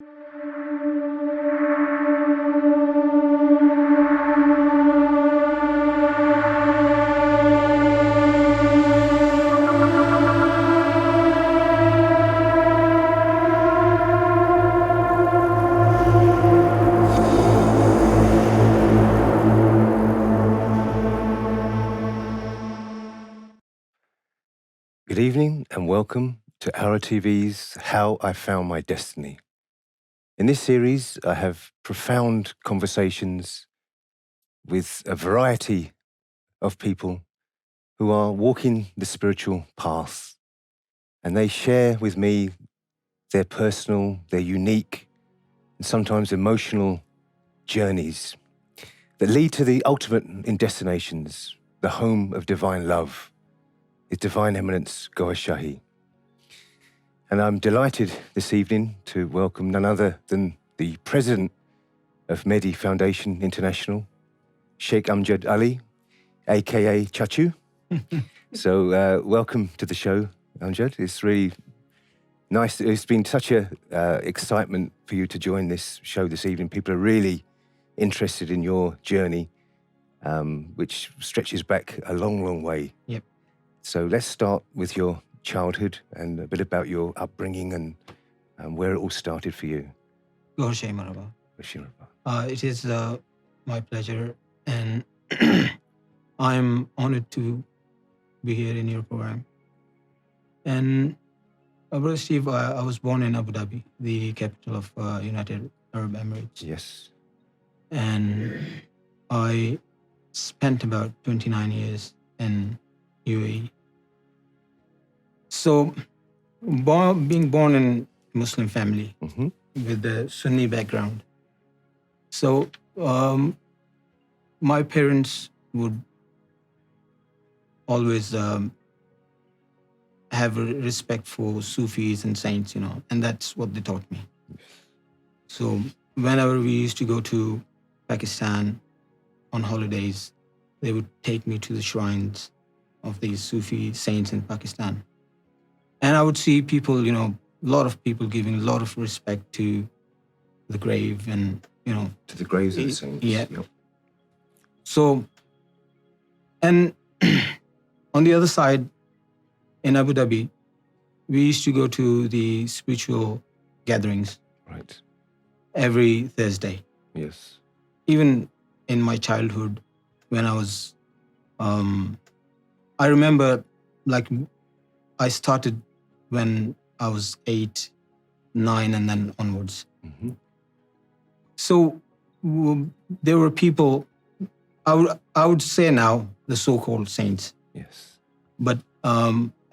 Good evening and welcome to ALRA TV's How I Found My Destiny. In this series, I have profound conversations with a variety of people who are walking the spiritual path, and they share with me their personal, their unique, and sometimes emotional journeys that lead to the ultimate in destinations, the home of divine love, His Divine Eminence Gohar Shahi. And I'm delighted this evening to welcome none other than the President of Mehdi Foundation International, Shaykh Amjad Ali, aka Chachu. So welcome to the show, Amjad. It's really nice. It's been such a excitement for you to join this show this evening. People are really interested in your journey, which stretches back a long, long way. Yep. So let's start with your childhood and a bit about your upbringing and where it all started for you. Gohar Shahi Marhaba. It is my pleasure, and I'm honored to be here in your program. And Brother Steve, I was born in Abu Dhabi, the capital of United Arab Emirates. Yes. And I spent about 29 years in UAE. So, being born in a Muslim family with a Sunni background, so my parents would always have a respect for Sufis and saints, and that's what they taught me. So whenever we used to go to Pakistan on holidays, they would take me to the shrines of these Sufi saints in Pakistan. And I would see people, a lot of people giving a lot of respect to the grave and, To the graves of the saints. Yeah. Yep. So, and on the other side, in Abu Dhabi, we used to go to the spiritual gatherings Right. every Thursday. Yes. Even in my childhood, when I was, I remember, like, I started when I was 8, 9, and then onwards. So there were people, I would say now, the so-called saints. Yes. But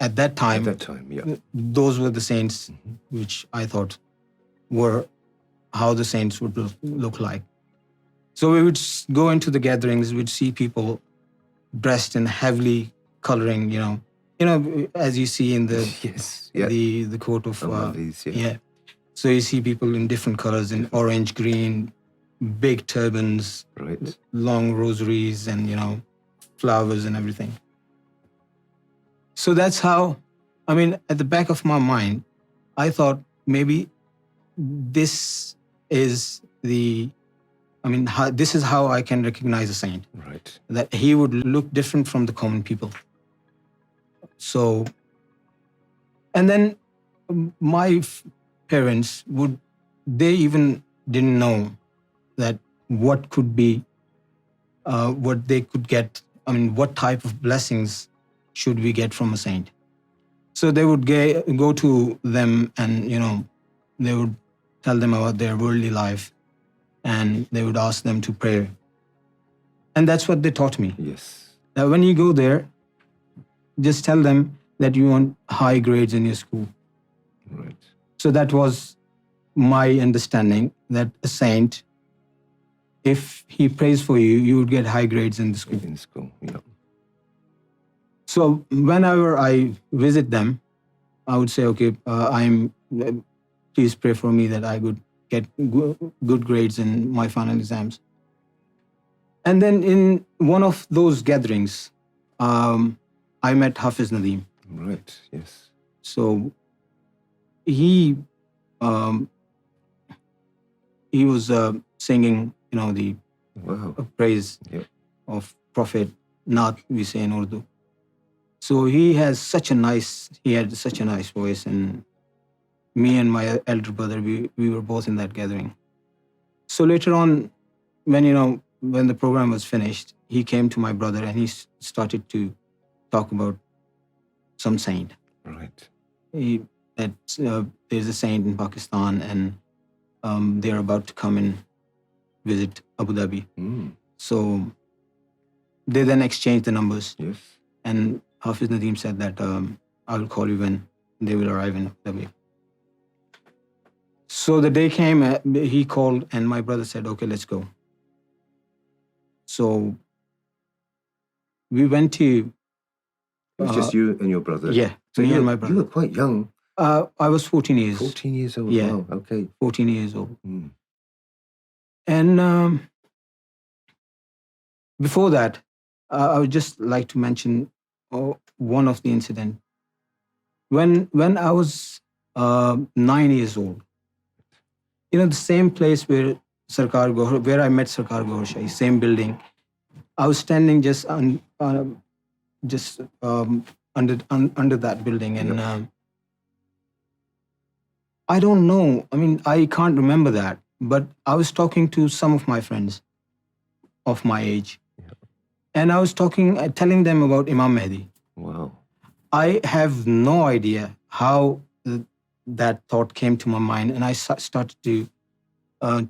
at that time, yeah. those were the saints which I thought were how the saints would look like. So we would go into the gatherings, we'd see people dressed in heavily coloring, as you see in the Yes. Yeah. the quote of these, yeah. So you see people in different colors, in orange, green, big turbans, Right. long rosaries, and flowers and everything. So that's how, at the back of my mind, I thought maybe this is this is how I can recognize a saint. Right. That he would look different from the common people. So, and then my parents they even didn't know that what could be, what they could get, what type of blessings should we get from a saint. So they would go to them and, they would tell them about their worldly life and they would ask them to pray. And that's what they taught me. Yes. That when you go there, just tell them that you want high grades in your school. Right. So that was my understanding, that a saint, if he prays for you, you would get high grades in the school. In school, yeah. So whenever I visit them, I would say, okay, please pray for me that I would get good grades in my final exams. And then in one of those gatherings, I met Hafiz Nadeem. Right, yes. So he he was singing, the Wow. praise Yeah. of Prophet, Naat we say in Urdu. So he had such a nice voice, and me and my elder brother, we were both in that gathering. So later on, when the program was finished, he came to my brother and he started to talk about some saint. Right. There's a saint in Pakistan, and they're about to come and visit Abu Dhabi. So they then exchanged the numbers. Yes. And Hafiz Nadeem said that I will call you when they will arrive in Abu Dhabi. So the day came, he called, and my brother said, okay, let's go. So we went to... It was just you and your brother? Yeah, So me and my brother. You were quite young. I was 14 years. 14 years old? Yeah. Wow, okay. 14 years old. And before that, I would just like to mention one of the incident. When I was 9 years old, the same place where I met Sarkar Gohar Shahi, same building, I was standing just under that building, and I don't know. I mean, I can't remember that, but I was talking to some of my friends of my age, and I was telling them about Imam Mahdi. Wow. I have no idea how that thought came to my mind, and I started to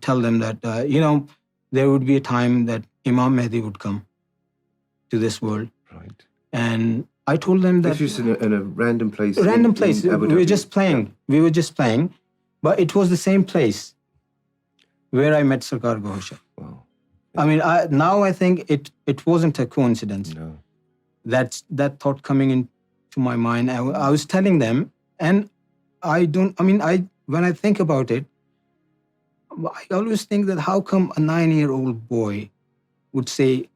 tell them that there would be a time that Imam Mahdi would come to this world. Right. And I told them that this was in a random place. Random place. In Abu We were Dhabi. just playing. Yeah. We were just playing, but it was the same place where I met Sarkar Gohar Shahi. Wow. I mean, now I think it wasn't a coincidence. No. That thought coming into my mind. I was telling them, and when I think about it, I always think that how come a 9-year-old boy would say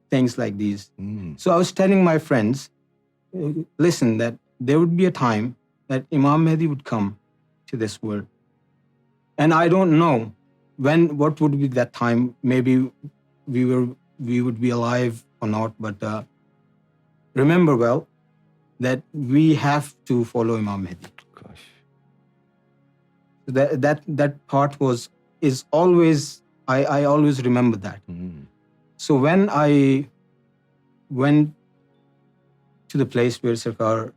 things like these? So I was telling my friends, listen, that there would be a time that Imam Mahdi would come to this world. And I don't know what would be that time. Maybe we would be alive or not, but remember well that we have to follow Imam Mahdi. Gosh. That part is always, I always remember that. So when I went to the place where Sarkar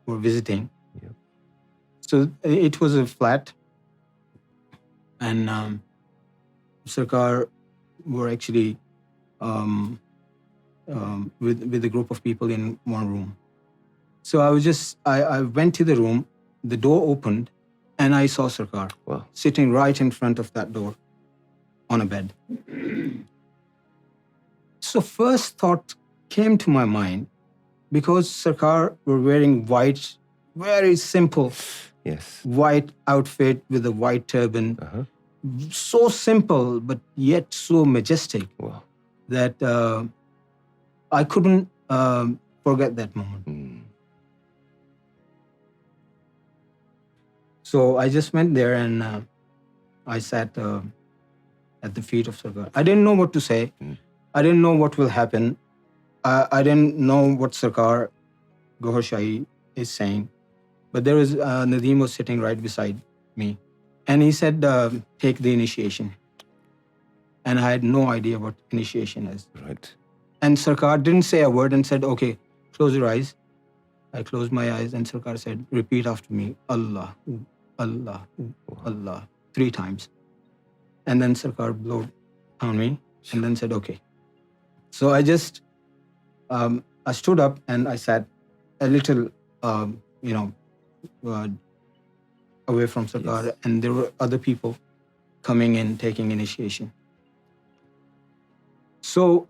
were visiting, so it was a flat, and Sarkar were actually with a group of people in one room. So I went to the room, the door opened, and I saw Sarkar. Wow. Sitting right in front of that door on a bed. So first thought came to my mind, because Sarkar were wearing white, very simple, white outfit with a white turban. So simple, but yet so majestic. Wow. That I couldn't forget that moment. So I just went there and I sat at the feet of Sarkar. I didn't know what to say. I didn't know what will happen. I didn't know what Sarkar Gohar Shahi is saying. But there was Nadeem was sitting right beside me. And he said, take the initiation. And I had no idea what initiation is. Right. And Sarkar didn't say a word and said, okay, close your eyes. I closed my eyes and Sarkar said, repeat after me, Allah, Allah, Allah, 3 times. And then Sarkar blowed on me and then said, okay. So I just, I stood up and I sat a little, away from Sarkar, and there were other people coming in, taking initiation. So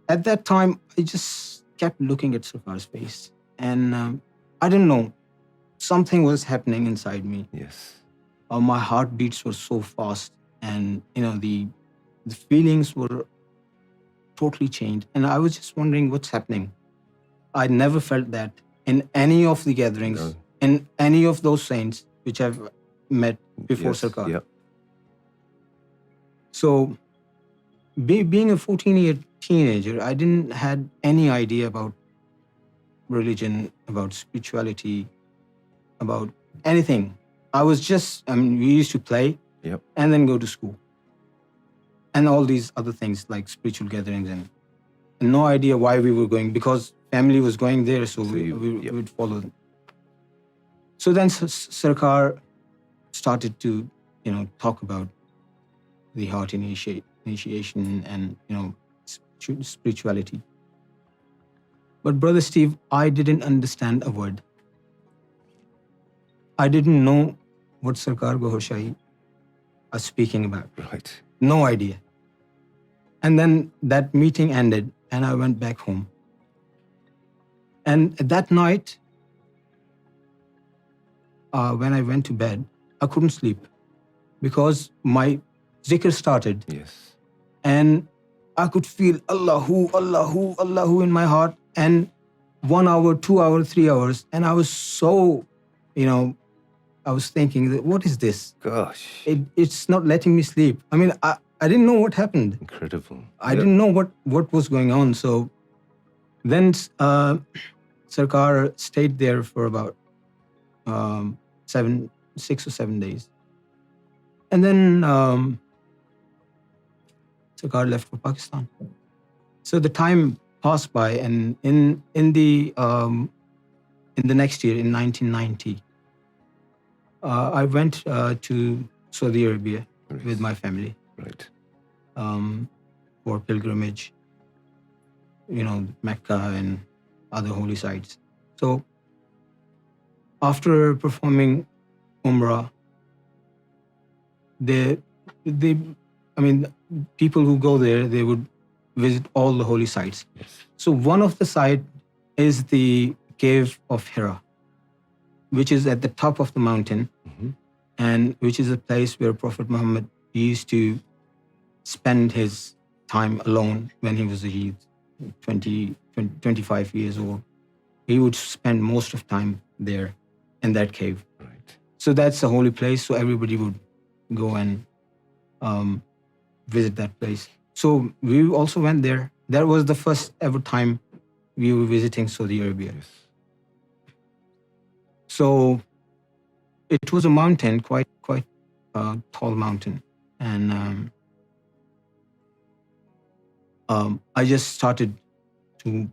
at that time, I just kept looking at Sarkar's face, and I didn't know, something was happening inside me. Yes. My heartbeats were so fast, and the feelings were totally changed, and I was just wondering what's happening. I never felt that in any of the gatherings, in any of those saints which I've met before Sarkar. Yeah. So being a 14-year teenager, I didn't had any idea about religion, about spirituality, about anything. I was just, we used to play Yep. and then go to school. And all these other things like spiritual gatherings and no idea why we were going, because family was going there, so we would follow them. So then Sarkar started to, talk about the heart initiation and, spirituality. But Brother Steve, I didn't understand a word. I didn't know what Sarkar Gohar Shahi are speaking about. Right. No idea. And then that meeting ended and I went back home. And that night, when I went to bed, I couldn't sleep because my zikr started. Yes. And I could feel Allahu, Allahu, Allahu in my heart. And 1 hour, 2 hours, 3 hours. And I was so, I was thinking that what is this? Gosh. It's not letting me sleep. I mean, I didn't know what happened. Incredible. I didn't know what was going on. So then Sarkar stayed there for about 6 or 7 days. And then Sarkar left for Pakistan. So the time passed by, and in the next year, in 1990, I went to Saudi Arabia with my family. Right. For pilgrimage, Mecca and other holy sites. So after performing Umrah, people who go there, they would visit all the holy sites. Yes. So one of the sites is the cave of Hira, which is at the top of the mountain, and which is a place where Prophet Mohammad used to spend his time alone when he was a youth, 25 years old. He would spend most of time there in that cave. Right. So that's a holy place, so everybody would go and visit that place. So we also went there. That was the first ever time we were visiting Saudi Arabia. Yes. So it was a mountain, quite tall mountain, and I just started to,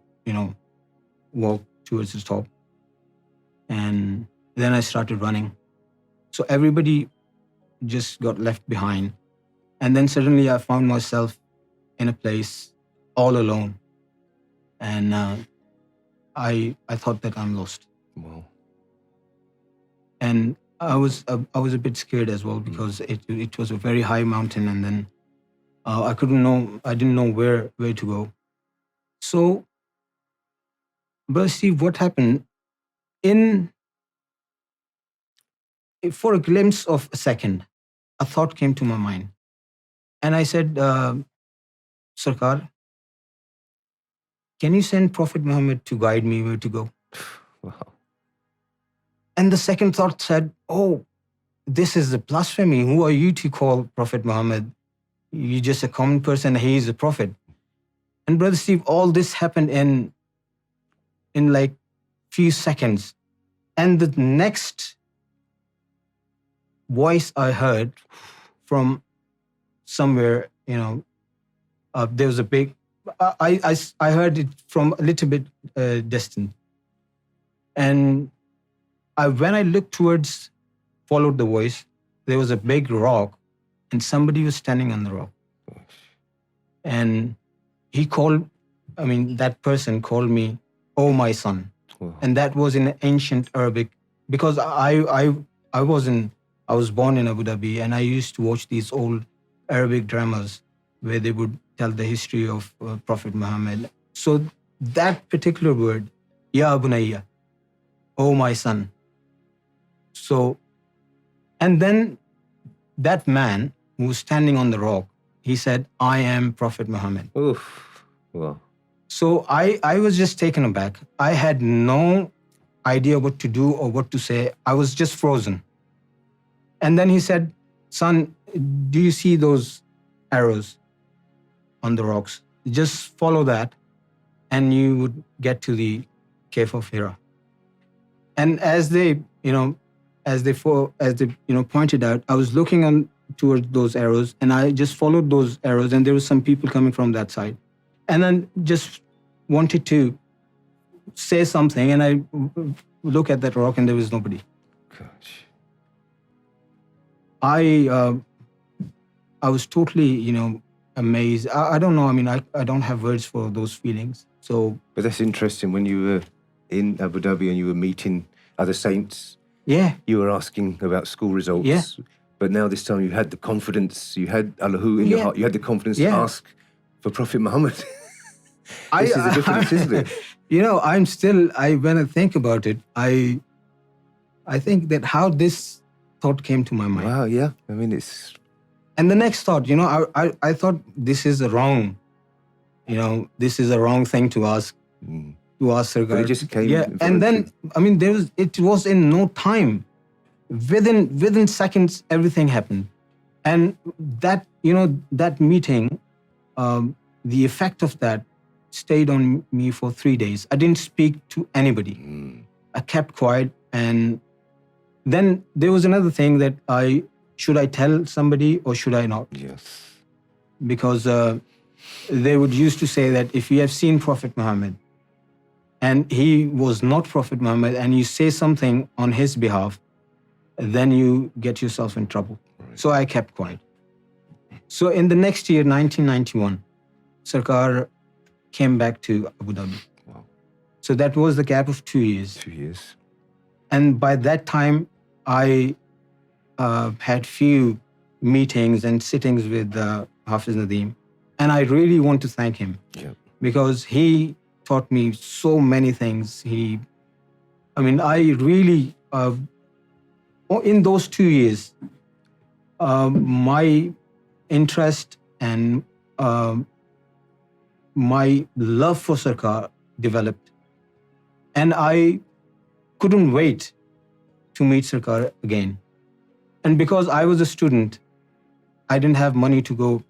walk towards the top, and then I started running. So everybody just got left behind, and then suddenly I found myself in a place all alone, and I thought that I'm lost. Wow. And I was a bit scared as well, because it was a very high mountain, and then I didn't know where to go. So, Brother Steve, what happened? For a glimpse of a second, a thought came to my mind, and I said, Sarkar, can you send Prophet Muhammad to guide me where to go? Wow. And the second thought said, oh, this is a blasphemy. Who are you to call Prophet Muhammad? You're just a common person. He is a prophet. And Brother Steve, all this happened in like few seconds. And the next voice I heard from somewhere, there was a big, I heard it from a little bit distant. And when I looked towards, followed the voice, there was a big rock, and somebody was standing on the rock. And he called, that person called me, "Oh, my son." Wow. And that was in ancient Arabic, because I was born in Abu Dhabi, and I used to watch these old Arabic dramas where they would tell the history of Prophet Muhammad. So that particular word, "Ya Bunayya," "Oh, my son." So, and then that man who was standing on the rock, he said, "I am Prophet Muhammad." Oof. Wow. So I was just taken aback. I had no idea what to do or what to say. I was just frozen. And then he said, "Son, do you see those arrows on the rocks. Just follow that, and you would get to the cave of Hira. And as they pointed out, I was looking on towards those arrows, and I just followed those arrows, and there were some people coming from that side, and then just wanted to say something, and I look at that rock, and there was nobody. Gosh. I was totally, amazed. I don't know. I mean, I don't have words for those feelings. So, But that's interesting. When you were in Abu Dhabi and you were meeting other saints, yeah, you were asking about school results. Yeah. But now this time you had the confidence, you had Allahu in your Yeah. heart, you had the confidence Yeah. to ask for Prophet Muhammad. This is the difference, isn't it? When I think about it, I think that how this thought came to my mind. Wow, yeah. I mean, it's... And the next thought, I thought this is a wrong thing to ask. To ask Sarkar. But it just came... Yeah, and then, I mean, it was in no time. Within seconds, everything happened. And that, that meeting, the effect of that stayed on me for 3 days. I didn't speak to anybody. I kept quiet. And then there was another thing that should I tell somebody or should I not? Yes. Because they would used to say that if you have seen Prophet Muhammad and he was not Prophet Muhammad and you say something on his behalf, then you get yourself in trouble. Right. So I kept quiet. So in the next year, 1991, Sarkar came back to Abu Dhabi. Wow. So that was the gap of 2 years. 2 years. And by that time, I had few meetings and sittings with Hafiz Nadeem. And I really want to thank him. Yeah. Because he taught me so many things. I really, in those 2 years, my interest and my love for Sarkar developed. And I couldn't wait to meet Sarkar again. And because I was a student, I didn't have money to go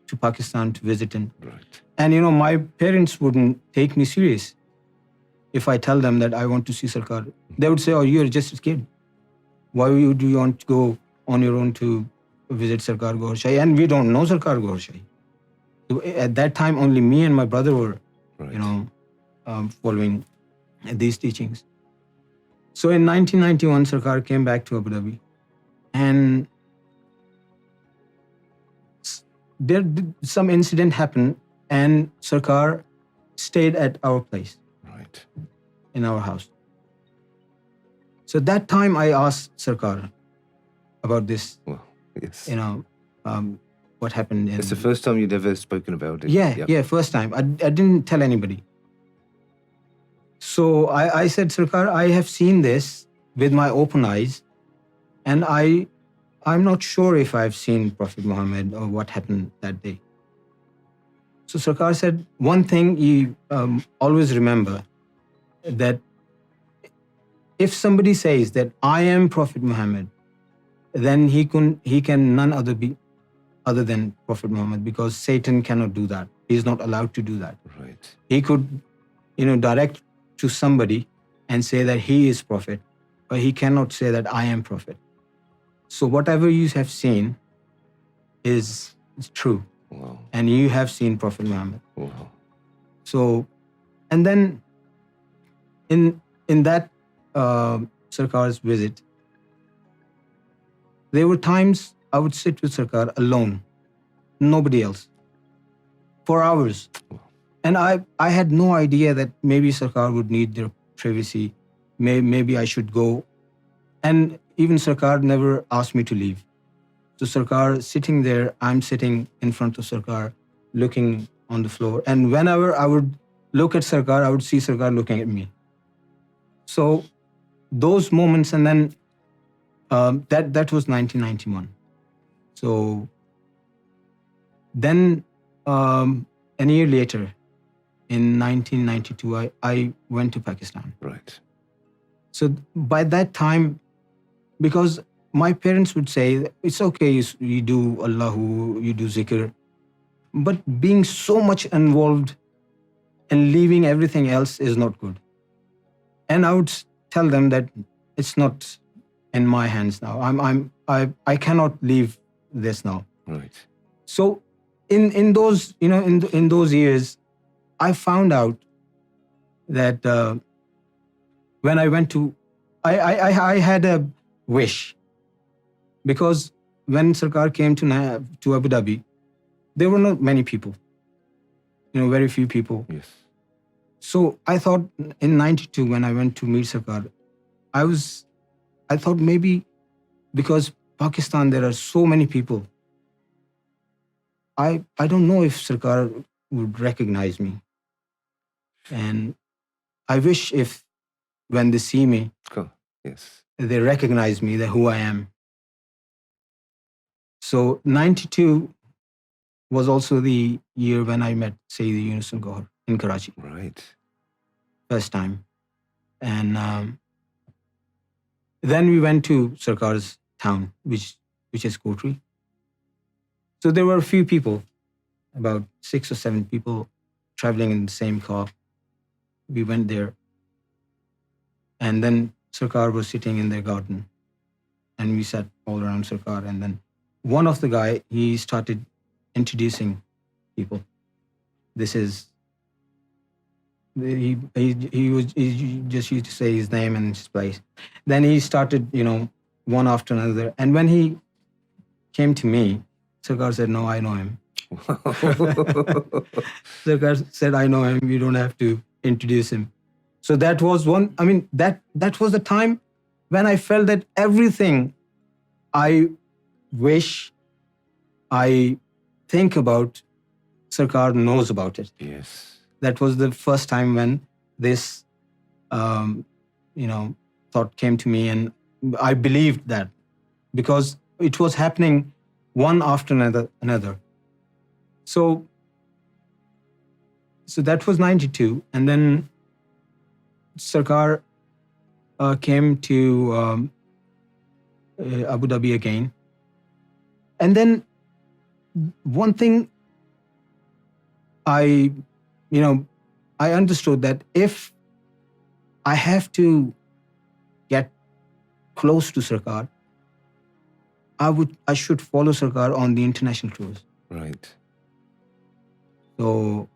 to Pakistan to visit him. Right. And my parents wouldn't take me serious if I tell them that I want to see Sarkar. They would say, "Oh, you're just a kid. Why would you want to go on your own to visit Sarkar Gohar Shahi?" And we don't know Sarkar Gohar Shahi. So at that time, only me and my brother were, Right. Following these teachings. So in 1991, Sarkar came back to Abu Dhabi, and some incident happened, and Sarkar stayed at our place. Right. In our house. So that time I asked Sarkar about this, Well, yes. what happened. It's the first time you'd ever spoken about it. Yeah, first time. I didn't tell anybody. So I said, Sarkar, I have seen this with my open eyes, and I'm not sure if I've seen Prophet Muhammad or what happened that day. So Sarkar said, one thing you always remember, that if somebody says that I am Prophet Muhammad, then he can none other be other than Prophet Muhammad, because Satan cannot do that. He's not allowed to do that. Right. He could, direct to somebody and say that he is prophet, but he cannot say that I am prophet. So whatever you have seen is true. Wow. And you have seen Prophet Muhammad. Wow. So, and then in that Sarkar's visit, there were times I would sit with Sarkar alone, nobody else, for hours. And I had no idea that maybe Sarkar would need their privacy. Maybe I should go. And even Sarkar never asked me to leave. So Sarkar sitting there, I'm sitting in front of Sarkar, looking on the floor. And whenever I would look at Sarkar, I would see Sarkar looking at me. So those moments, and then that was 1991. So then a year later, in 1992, I went to Pakistan. Right. So by that time, because my parents would say, it's okay, you do Allahu, you do zikr, but being so much involved and leaving everything else is not good. And I would tell them that it's not in my hands now. I cannot leave this now. Right. So in those, in those years, I found out that when I went to, I had a wish, because when Sarkar came to Abu Dhabi, there were not many people, very few people. Yes. So I thought in 92, when I went to meet Sarkar, I thought maybe because Pakistan, there are so many people, I don't know if Sarkar would recognize me. And I wish if when they see me, Cool. Yes. they recognize me, that who I am. So 92 was also the year when I met HDE Gohar in Karachi, Right. first time. And then we went to Sarkar's town, which is Kotri. So there were a few people, about 6 or 7 people traveling in the same car. We went there. And then Sarkar was sitting in their garden. And we sat all around Sarkar. And then one of the guy, he started introducing people. This is, he just used to say his name and his place. Then he started, one after another. And when he came to me, Sarkar said, no, I know him. Sarkar said, I know him. You don't have to introduce him. So that was that was the time when I felt that everything I wish, I think about, Sarkar knows about it. Yes. That was the first time when this, thought came to me, and I believed that, because it was happening one after another. So that was 92, and then Sarkar came to Abu Dhabi again. And then one thing I understood, that if I have to get close to Sarkar, I should follow Sarkar on the international tours. Right. So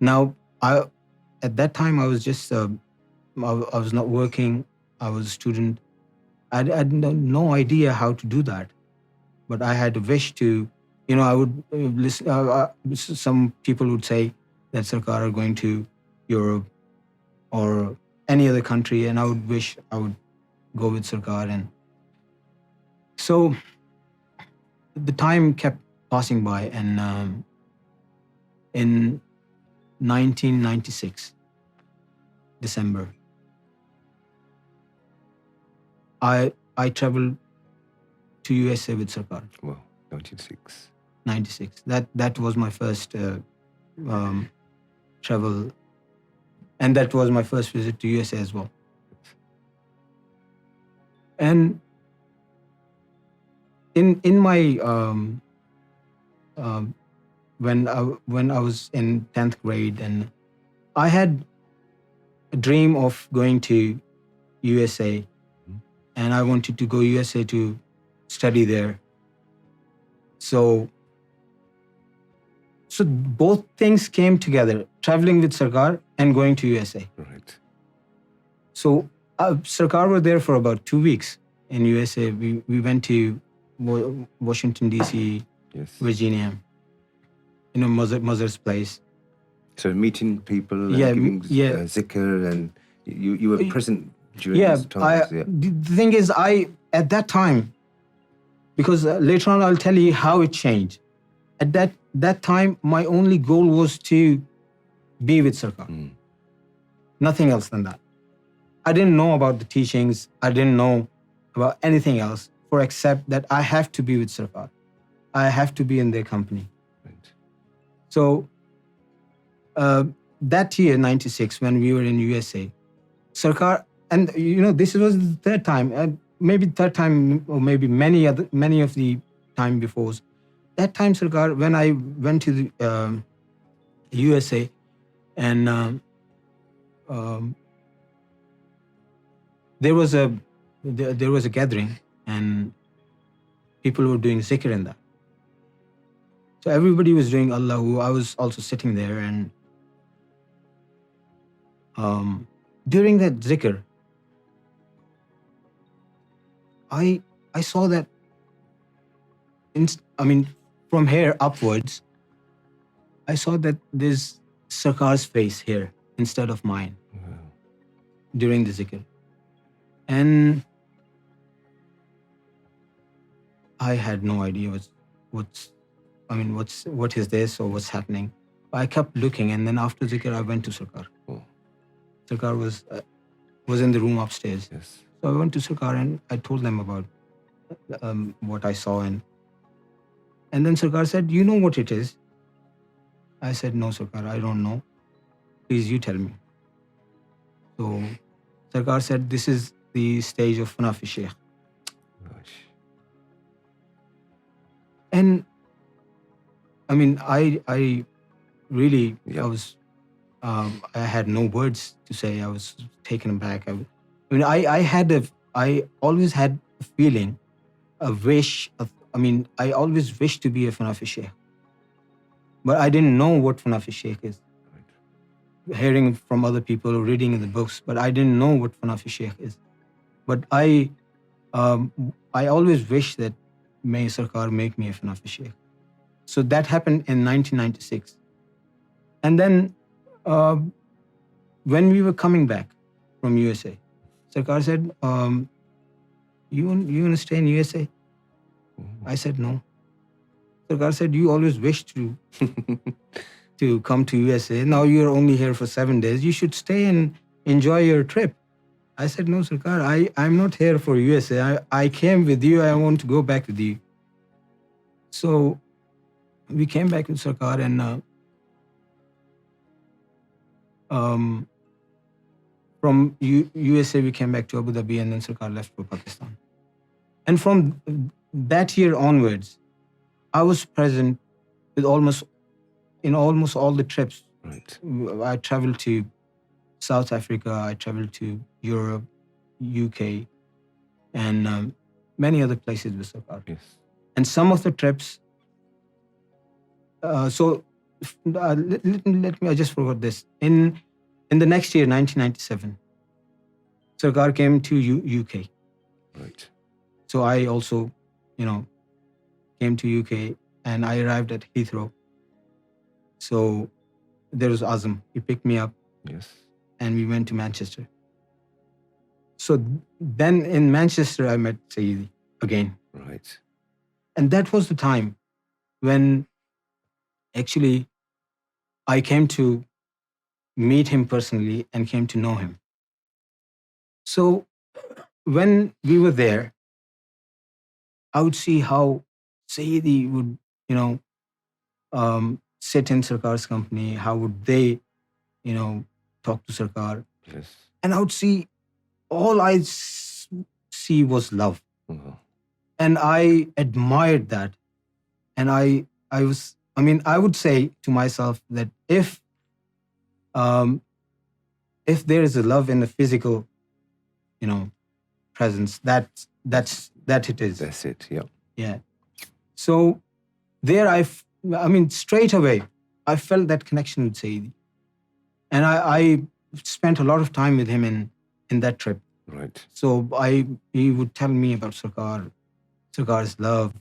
now at that time I was just, I was not working. I was a student. I had no idea how to do that. But I had a wish to, I would listen. Some people would say that Sarkar are going to Europe or any other country, and I would wish I would go with Sarkar. And so the time kept passing by, and in 1996, December, I traveled to USA with Sarkar. Well, 96. 96. That was my first travel, and that was my first visit to USA as well. And in my when I was in 10th grade, and I had a dream of going to USA, and I wanted to go USA to study there. So both things came together, traveling with Sarkar and going to USA. Right. So Sarkar were there for about 2 weeks in USA. We went to Washington, D.C., Yes. Virginia, Mother's place. So meeting people and Yeah, giving yeah. zikr, and you were present during those times. The thing is, at that time, because later on I'll tell you how it changed. At that time, my only goal was to be with Sarkar. Nothing else than that. I didn't know about the teachings. I didn't know about anything else, except that I have to be with Sarkar. I have to be in their company. Right. So that year, 96, when we were in USA, Sarkar, and this was the third time. maybe third time or maybe many of the time before. That time, Sarkar, when I went to the USA, and there was a gathering, and people were doing zikr in that. So everybody was doing Allahu. I was also sitting there, and during that zikr, I saw that, from here upwards, I saw that there's Sarkar's face here instead of mine during the zikr. And I had no idea what is this or what's happening. I kept looking, and then after zikr, I went to Sarkar. Sarkar was in the room upstairs. Yes. So I went to Sarkar and I told them about what I saw, and then Sarkar said, "You know what it is?" I said, "No, Sarkar, I don't know. Please, you tell me." So Sarkar said, "This is the stage of Fana fi Shaykh." Gosh. And I really, Yeah. I had no words to say. I was taken aback. I always had a feeling, a wish. I always wished to be a Fana fi Shaykh, but I didn't know what Fana fi Shaykh is. Right. Hearing from other people or reading in the books, but I didn't know what Fana fi Shaykh is. But I always wish that may Sarkar make me a Fana fi Shaykh. So that happened in 1996. And then when we were coming back from USA, Sarkar said, you want to stay in USA? I said, no. Sarkar said, you always wished to come to USA. Now you're only here for 7 days. You should stay and enjoy your trip. I said, no, Sarkar, I'm not here for USA. I came with you. I want to go back with you. So we came back with Sarkar, and from USA we came back to Abu Dhabi, and then Sarkar left for Pakistan. And from that year onwards, I was present with almost all the trips. Right. I traveled to South Africa, I traveled to Europe, UK, and many other places with Sarkar. Yes. And some of the trips, let me, I just forgot this. In the next year, 1997, Sarkar came to UK. Right. So I also, came to UK, and I arrived at Heathrow. So there was Azam. He picked me up, Yes. and we went to Manchester. So then in Manchester, I met Sayyidi again. Right. And that was the time when actually I came to meet him personally and came to know him. So when we were there, I would see how Sayyidi would, sit in Sarkar's company. How would they, talk to Sarkar? Yes. And I would see, all I see was love. Wow. And I admired that. And I would say to myself that if there is a love in the physical, presence, that it is. That's it. Yeah. Yeah. So there straight away, I felt that connection with Sayyidi. And I spent a lot of time with him in that trip. Right. So he would tell me about Sarkar's love.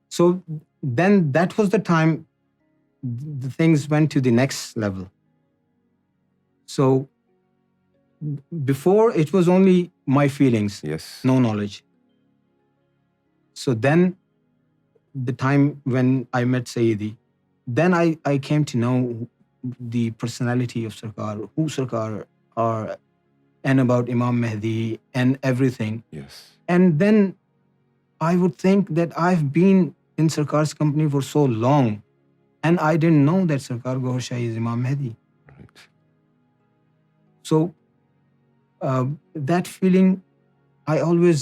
So then that was the time the things went to the next level. So before, it was only my feelings, Yes. no knowledge. So then the time when I met Sayyidi, then I came to know the personality of Sarkar, who Sarkar are, and about Imam Mahdi and everything. Yes. And then I would think that I've been in Sarkar's company for so long, and I didn't know that Sarkar Gohar Shahi is Imam Mahdi. Right. So that feeling I always,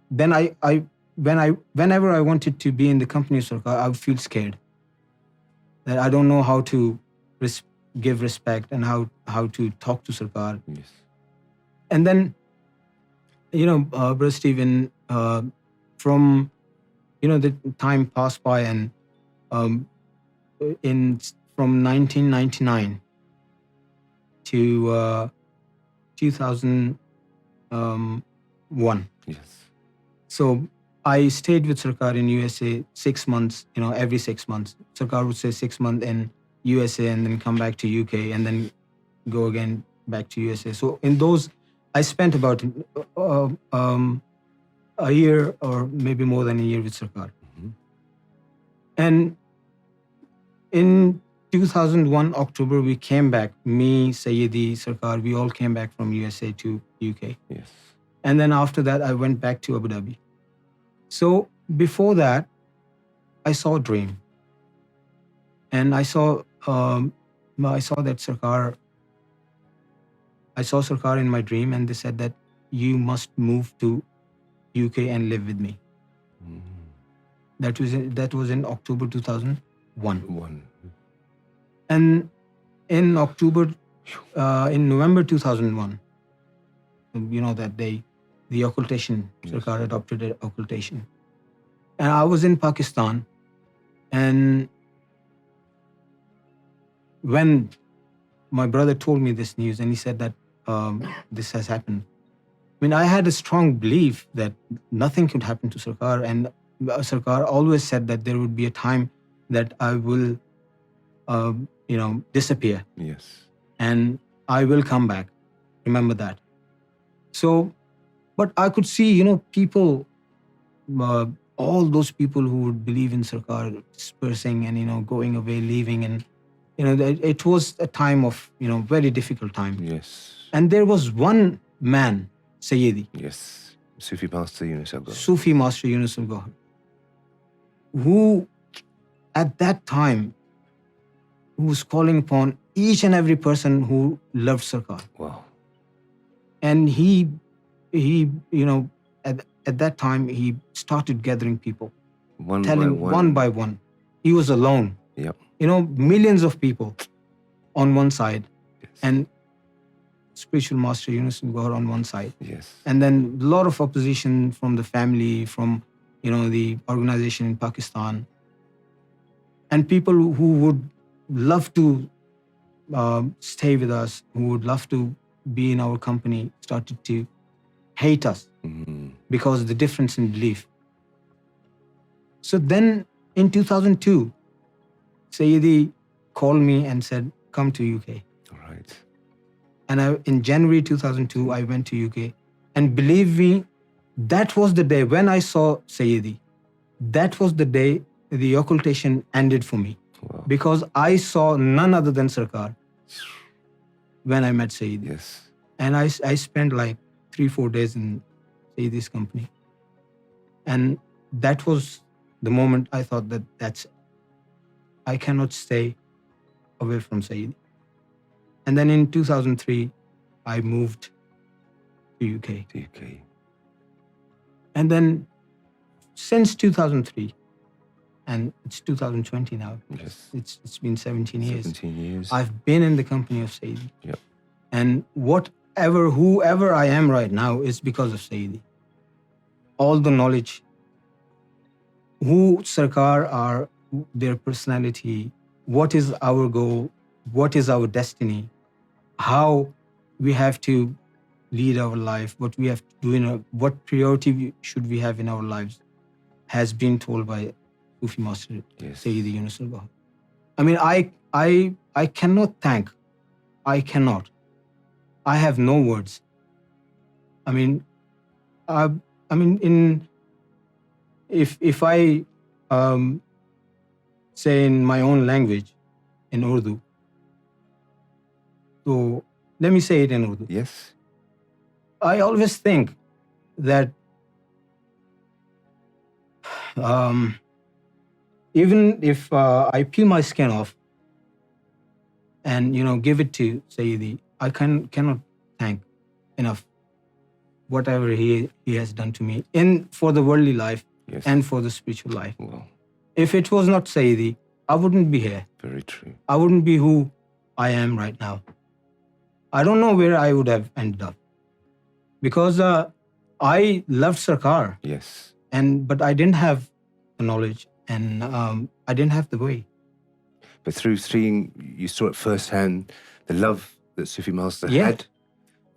whenever I wanted to be in the company of Sarkar, I would feel scared that I don't know how to give respect and how to talk to Sarkar. Yes. And then, Brother Stephen, from, the time passed by, and from 1999 to 2001. Yes. So I stayed with Sarkar in USA 6 months, every 6 months. Sarkar would say 6 months in USA and then come back to UK and then go again back to USA. So in those, I spent about a year or maybe more than a year with Sarkar. Mhm. And in 2001 October, we came back. Me, Sayyidi, Sarkar, we all came back from USA to UK. Yes. And then after that, I went back to Abu Dhabi. So before that, I saw a dream, and I saw that Sarkar. I saw Sarkar in my dream, and they said that you must move to UK and live with me. Mm. That was in October 2001. One. And in November 2001, that day, the occultation, Yes. Sarkar adopted occultation. And I was in Pakistan, and when my brother told me this news, and he said that this has happened, I mean, I had a strong belief that nothing could happen to Sarkar, and Sarkar always said that there would be a time that I will, disappear, Yes. and I will come back. Remember that. So, but I could see, people, all those people who would believe in Sarkar dispersing and, going away, leaving, and, it was a time of, very difficult time. Yes. And there was one man, Sayyidi, Yes. Sufi Master Yunus Al Gohar. Sufi Master Yunus Al Gohar, who at that time, who was calling upon each and every person who loved Sarkar. Wow. And he at that time, he started gathering people, One telling by one. one by one. He was alone. Yep. Millions of people on one side, Yes. and spiritual master Yunus Al Gohar on one side. Yes. And then a lot of opposition from the family, from, the organization in Pakistan. And people who would love to stay with us, who would love to be in our company, started to hate us Mm. because of the difference in belief. So then in 2002, Sayyidi called me and said, come to UK. All right. And in January 2002, I went to UK. And believe me, that was the day when I saw Sayyidi. That was the day the occultation ended for me. Wow. Because I saw none other than Sarkar when I met Sayyidi. Yes. And I spent like 3-4 days in Sayyidi's company. And that was the moment I thought that that's it. I cannot stay away from Sayyidi. And then in 2003, I moved to UK. UK. And then since 2003, and it's 2020 now, Yes. it's been 17 years. 17 years. I've been in the company of Sayyidi. Yep. And whoever I am right now is because of Sayyidi. All the knowledge, who Sarkar are, their personality, what is our goal, what is our destiny, how we have to lead our life, what we have to do, what priority should we have in our lives, has been told by Sufi Master Yes. Sayyidi Yunus Al Gohar. I mean, I cannot thank. I cannot. I have no words. I mean, if I say in my own language, in Urdu, so let me say it in Urdu. Yes. I always think that even if I peel my skin off and give it to Sayyidi, I cannot thank enough, whatever he has done to me for the worldly life and for the spiritual life. Wow. If it was not Sayyidi, I wouldn't be here. Very true. I wouldn't be who I am right now. I don't know where I would have ended up, because I loved Sarkar. Yes. But I didn't have the knowledge, and I didn't have the way. But through seeing, you saw it firsthand, the love that Sufi Master had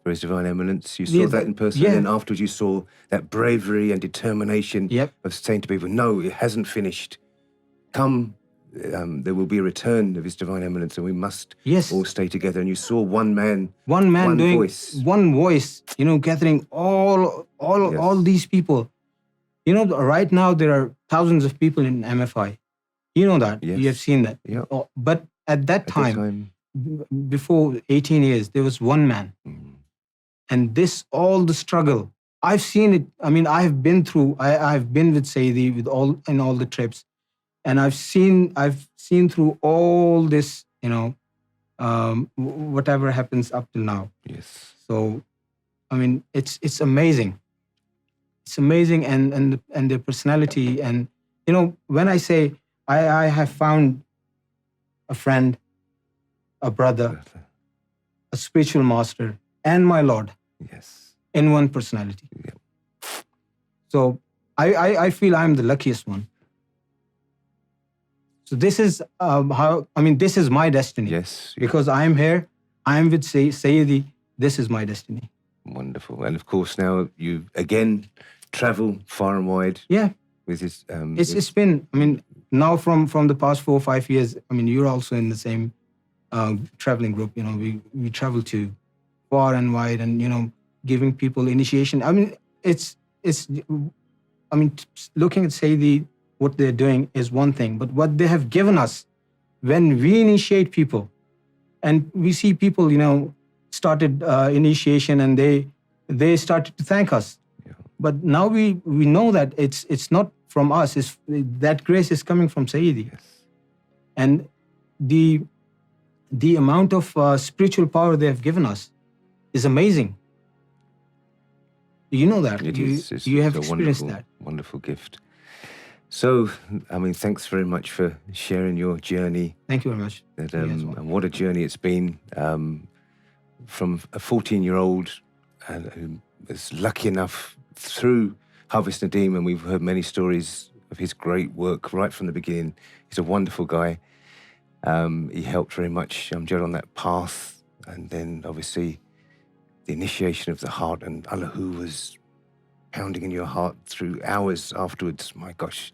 for his divine eminence. You saw that in person, and then afterwards you saw that bravery and determination of saying to people, no, it hasn't finished. Come, there will be a return of his divine eminence, and we must all stay together. And you saw one man doing voice. One voice, gathering all these people. Right now there are thousands of people in MFI. You know that. Yes. You have seen that. Yeah. But at that time, before 18 years, there was one man. And all the struggle, I've seen it. I mean, I've been with Sayyidi in all the trips. And I've seen through all this, whatever happens up till now. Yes. So, I mean, it's amazing. It's amazing, and their personality. And, when I say I have found a friend, a brother, a spiritual master, and my Lord in one personality. Yeah. So I feel I'm the luckiest one. So this is this is my destiny. Yes. Because I am here, I am with Sayyidi, this is my destiny. Wonderful. And of course now you again travel far and wide. Yeah. With his it's been, now from the past 4 or 5 years, you're also in the same traveling group. We travel to far and wide, and giving people initiation. It's looking at Sayyidi, what they're doing is one thing, but what they have given us when we initiate people, and we see people, started initiation, and they started to thank us. Yeah. But now we know that it's not from us. That grace is coming from Sayyidi. Yes. And the amount of spiritual power they have given us is amazing. You know that. You have experienced that. Wonderful gift. So, thanks very much for sharing your journey. Thank you very much. And what a journey it's been. From a 14-year-old who was lucky enough through Harvest Nadeem, and we've heard many stories of his great work right from the beginning. He's a wonderful guy. He helped very much Amjad on that path. And then, obviously, the initiation of the heart, and Allahu was pounding in your heart through hours afterwards. My gosh.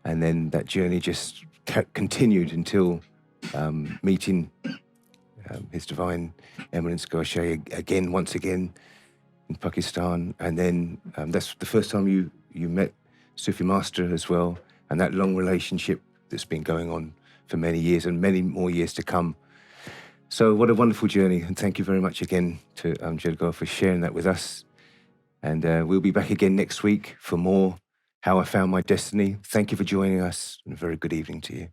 And then that journey just continued until meeting His Divine Eminence Gohar Shahi once again in Pakistan. And then that's the first time you met Sufi Master as well, and that long relationship that's been going on for many years and many more years to come. So what a wonderful journey, and thank you very much again to Amjad Gohar for sharing that with us. And we'll be back again next week for more How I Found My Destiny. Thank you for joining us, and a very good evening to you.